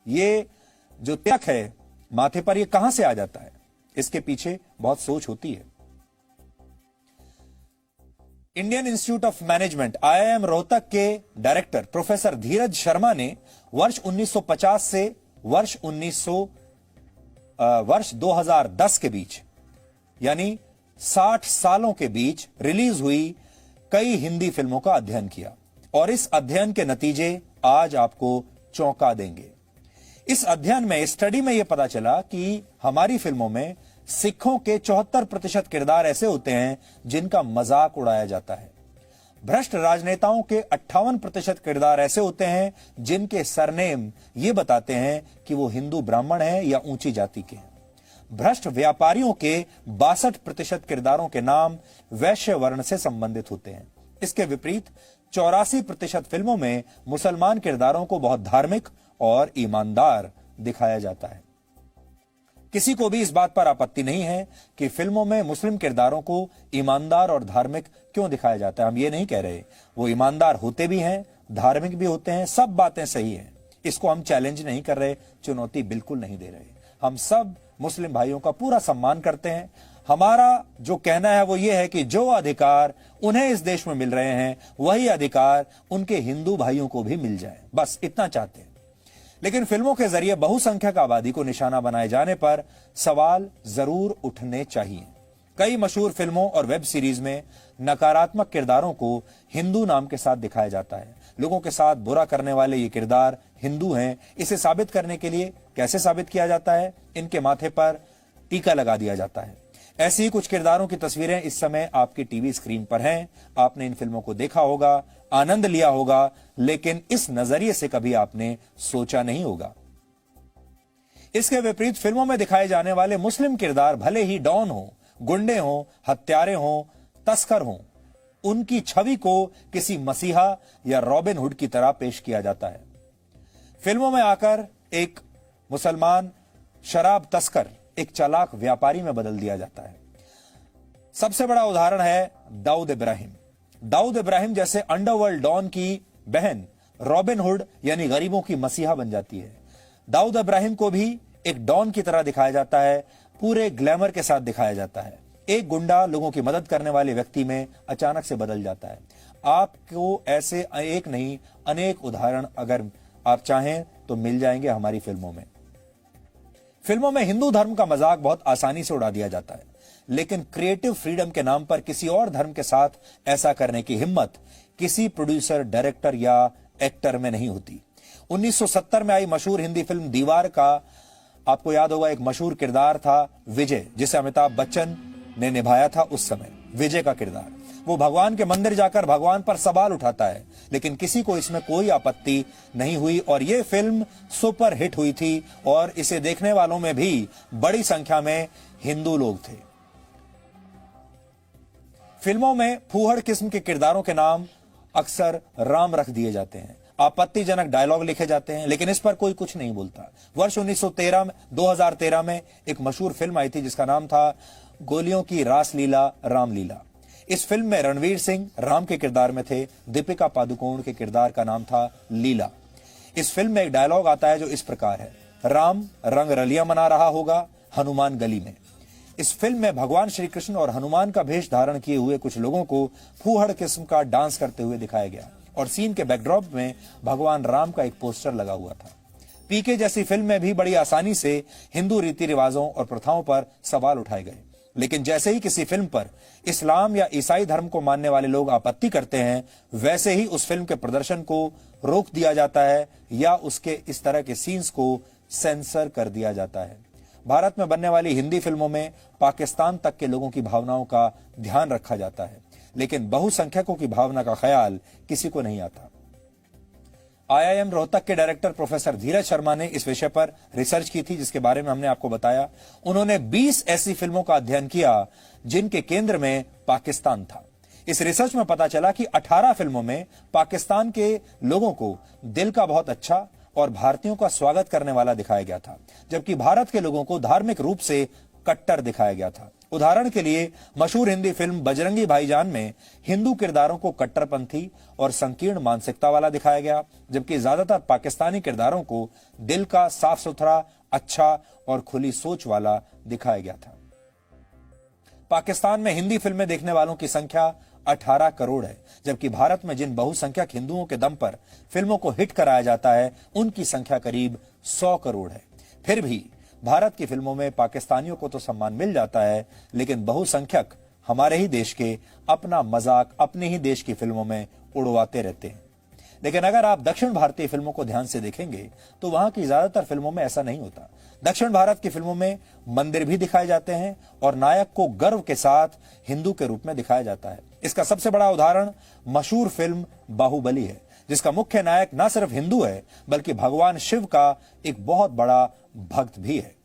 ये जो तिलक है माथे पर, ये कहां से आ जाता है? इसके पीछे बहुत सोच होती है। Indian institute of management IIM Rohtak के डायरेक्टर प्रोफेसर धीरज शर्मा ने वर्ष 1950 से वर्ष 2010 के बीच, यानी 60 सालों के बीच रिलीज हुई कई हिंदी फिल्मों का अध्ययन किया और इस अध्ययन के नतीजे आज आपको चौंका देंगे। इस अध्ययन में, स्टडी में यह पता चला कि हमारी फिल्मों में सिखों के 74% किरदार ऐसे होते हैं जिनका मजाक उड़ाया जाता है। भ्रष्ट राजनेताओं के 58% किरदार ऐसे होते हैं जिनके सरनेम ये बताते हैं कि वो हिंदू ब्राह्मण हैं या ऊंची जाति के हैं। भ्रष्ट व्यापारियों के 62% किरदारों के नाम वैश्य वर्ण से संबंधित होते हैं। इसके विपरीत 84% फिल्मों में मुसलमान किरदारों को बहुत धार्मिक और ईमानदार दिखाया जाता है। किसी को भी इस बात पर आपत्ति नहीं है कि फिल्मों में मुस्लिम किरदारों को ईमानदार और धार्मिक क्यों दिखाया जाता है। हम ये नहीं कह रहे, वो ईमानदार होते भी हैं, धार्मिक भी होते हैं, सब बातें सही हैं। इसको हम चैलेंज नहीं कर रहे, चुनौती बिल्कुल नहीं दे रहे। हम सब मुस्लिम भाइयों का पूरा सम्मान करते हैं। हमारा जो कहना है वो ये है कि जो अधिकार उन्हें इस देश में मिल रहे हैं, वही अधिकार उनके हिंदू भाइयों को भी मिल जाए, बस इतना चाहते हैं। लेकिन फिल्मों के जरिए बहुसंख्यक आबादी को निशाना बनाए जाने पर सवाल जरूर उठने चाहिए। कई मशहूर फिल्मों और वेब सीरीज में नकारात्मक किरदारों को हिंदू नाम के साथ दिखाया जाता है। लोगों के साथ बुरा करने वाले ये किरदार हिंदू हैं। इसे साबित करने के लिए कैसे साबित किया जाता है? इनके माथे पर टीका लगा दिया जाता है। ऐसी ही कुछ किरदारों की तस्वीरें इस समय आपकी टीवी स्क्रीन पर हैं। आपने इन फिल्मों को देखा होगा, आनंद लिया होगा, लेकिन इस नजरिए से कभी आपने सोचा नहीं होगा। इसके विपरीत फिल्मों में दिखाए जाने वाले मुस्लिम किरदार भले ही डॉन हो, गुंडे हो, हत्यारे हो, तस्कर हो, उनकी छवि को किसी मसीहा या रॉबिन हुड की तरह पेश किया जाता है। फिल्मों में आकर एक मुसलमान शराब तस्कर एक चालाक व्यापारी में बदल दिया जाता है। सबसे बड़ा उदाहरण है दाऊद इब्राहिम। दाऊद इब्राहिम जैसे अंडरवर्ल्ड डॉन की बहन रॉबिन हुड यानी गरीबों की मसीहा बन जाती है। दाऊद इब्राहिम को भी एक डॉन की तरह दिखाया जाता है, पूरे ग्लैमर के साथ दिखाया जाता है। एक गुंडा लोगों की मदद करने वाले व्यक्ति में अचानक से बदल जाता है। आपको ऐसे एक नहीं अनेक उदाहरण अगर आप चाहें तो मिल जाएंगे हमारी फिल्मों में। फिल्मों में हिंदू धर्म का मजाक बहुत आसानी से उड़ा दिया जाता है, लेकिन क्रिएटिव फ्रीडम के नाम पर किसी और धर्म के साथ ऐसा करने की हिम्मत किसी प्रोड्यूसर, डायरेक्टर या एक्टर में नहीं होती। 1970 में आई मशहूर हिंदी फिल्म दीवार का आपको याद होगा, एक मशहूर किरदार था विजय, जिसे अमिताभ बच्चन ने निभाया था उस समय। विजय का किरदार, वो भगवान के मंदिर जाकर भगवान पर सवाल उठाता है, लेकिन किसी को इसमें कोई आपत्ति नहीं हुई और ये फिल्म सुपर हिट हुई थी और इसे देखने वालों में भी बड़ी संख्या में हिंदू लोग थे। फिल्मों में फूहड़ किस्म के किरदारों के नाम अक्सर राम रख दिए जाते हैं, आपत्तिजनक डायलॉग लिखे जाते हैं, लेकिन इस पर कोई कुछ नहीं बोलता। वर्ष 2013 में एक मशहूर फिल्म आई थी जिसका नाम था गोलियों की रासलीला रामलीला। इस फिल्म में रणवीर सिंह राम के किरदार में थे, दीपिका पादुकोण के किरदार का नाम था लीला। इस फिल्म में एक डायलॉग आता है जो इस प्रकार है, राम रंग रलियां मना रहा होगा हनुमान गली में। इस फिल्म में भगवान श्री कृष्ण और हनुमान का भेष धारण किए हुए कुछ लोगों को फूहड़ किस्म का डांस करते हुए दिखाया गया और सीन के बैकड्रॉप में भगवान राम का एक पोस्टर लगा हुआ था। पीके जैसी फिल्म में भी बड़ी आसानी से हिंदू रीति रिवाजों और प्रथाओं पर सवाल उठाए गए, लेकिन जैसे ही किसी फिल्म पर इस्लाम या ईसाई धर्म को मानने वाले लोग आपत्ति करते हैं, वैसे ही उस फिल्म के प्रदर्शन को रोक दिया जाता है या उसके इस तरह के सीन्स को सेंसर कर दिया जाता है। भारत में बनने वाली हिंदी फिल्मों में पाकिस्तान तक के लोगों की भावनाओं का ध्यान रखा जाता है, लेकिन बहुसंख्यकों की भावना का ख्याल किसी को नहीं आता। IIM रोहतक के डायरेक्टर प्रोफेसर धीरज शर्मा ने इस विषय पर रिसर्च की थी, जिसके बारे में हमने आपको बताया। उन्होंने 20 ऐसी फिल्मों का अध्ययन किया जिनके केंद्र में पाकिस्तान था। इस रिसर्च में पता चला कि 18 फिल्मों में पाकिस्तान के लोगों को दिल का बहुत अच्छा और भारतीयों का स्वागत करने वाला दिखाया गया था, जबकि भारत के लोगों को धार्मिक रूप से कट्टर दिखाया गया था। उदाहरण के लिए मशहूर हिंदी फिल्म बजरंगी भाईजान में हिंदू किरदारों को कट्टरपंथी और संकीर्ण मानसिकता वाला दिखाया गया, जबकि ज्यादातर पाकिस्तानी किरदारों को दिल का साफ सुथरा, अच्छा और खुली सोच वाला दिखाया गया था। पाकिस्तान में हिंदी फिल्में देखने वालों की संख्या 18 करोड़ है, जबकि भारत में जिन बहुसंख्यक हिंदुओं के दम पर फिल्मों को हिट कराया जाता है उनकी संख्या करीब 100 करोड़ है। फिर भी भारत की फिल्मों में पाकिस्तानियों को तो सम्मान मिल जाता है, लेकिन बहुसंख्यक हमारे ही देश के अपना मजाक अपने ही देश की फिल्मों में उड़वाते रहते हैं। लेकिन अगर आप दक्षिण भारतीय फिल्मों को ध्यान से देखेंगे तो वहां की ज्यादातर फिल्मों में ऐसा नहीं होता। दक्षिण भारत की फिल्मों में मंदिर भी दिखाए जाते हैं और नायक को गर्व के साथ हिंदू के रूप में दिखाया जाता है। इसका सबसे बड़ा उदाहरण मशहूर फिल्म बाहुबली है, जिसका मुख्य नायक न सिर्फ हिंदू है बल्कि भगवान शिव का एक बहुत बड़ा भक्त भी है।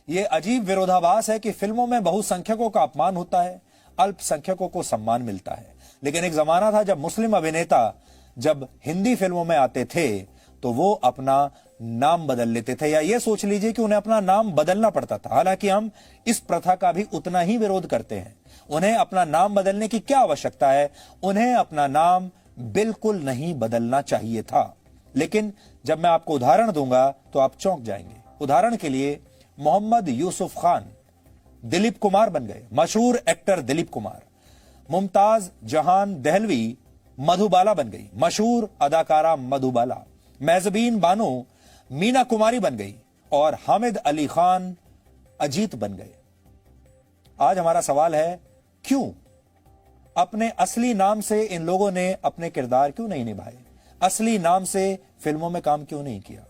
यह अजीब विरोधाभास है कि फिल्मों में बहुसंख्यकों का अपमान होता है, अल्पसंख्यकों को सम्मान मिलता है। लेकिन एक जमाना था जब मुस्लिम अभिनेता जब हिंदी फिल्मों में आते थे तो वो अपना नाम बदल लेते थे, या ये सोच लीजिए कि उन्हें अपना नाम बदलना पड़ता था। हालांकि हम इस प्रथा का भी उतना ही विरोध करते हैं। उन्हें अपना नाम बदलने की क्या आवश्यकता है? उन्हें अपना नाम बिल्कुल नहीं बदलना चाहिए था। लेकिन जब मैं आपको उदाहरण दूंगा तो आप चौंक जाएंगे। उदाहरण के लिए मोहम्मद यूसुफ खान दिलीप कुमार बन गए, मशहूर एक्टर दिलीप कुमार। मुमताज जहान दहलवी मधुबाला बन गई, मशहूर अदाकारा मधुबाला। मेजबीन बानो मीना कुमारी बन गई और हामिद अली खान अजीत बन गए। आज हमारा सवाल है, क्यों? अपने असली नाम से इन लोगों ने अपने किरदार क्यों नहीं निभाए? असली नाम से फिल्मों में काम क्यों नहीं किया?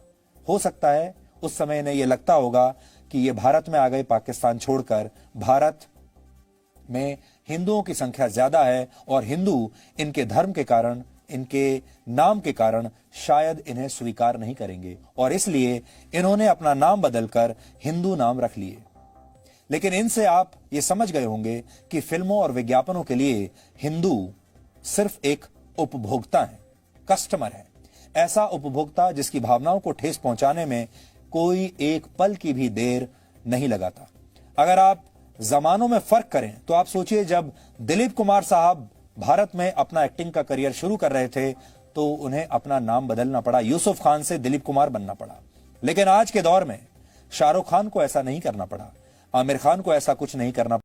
हो सकता है उस समय इन्हें यह लगता होगा कि ये भारत में आ गए पाकिस्तान छोड़कर, भारत में हिंदुओं की संख्या ज्यादा है और हिंदू इनके धर्म के कारण, इनके नाम के कारण शायद इन्हें स्वीकार नहीं करेंगे और इसलिए इन्होंने अपना नाम बदलकर हिंदू नाम रख लिए। लेकिन इनसे आप ये समझ गए होंगे कि फिल्मों और विज्ञापनों के लिए हिंदू सिर्फ एक उपभोक्ता है, कस्टमर है। ऐसा उपभोक्ता जिसकी भावनाओं को ठेस पहुंचाने में कोई एक पल की भी देर नहीं लगाता। अगर आप जमानों में फर्क करें तो आप सोचिए, जब दिलीप कुमार साहब भारत में अपना एक्टिंग का करियर शुरू कर रहे थे तो उन्हें अपना नाम बदलना पड़ा, यूसुफ खान से दिलीप कुमार बनना पड़ा। लेकिन आज के दौर में शाहरुख खान को ऐसा नहीं करना पड़ा, आमिर खान को ऐसा कुछ नहीं करना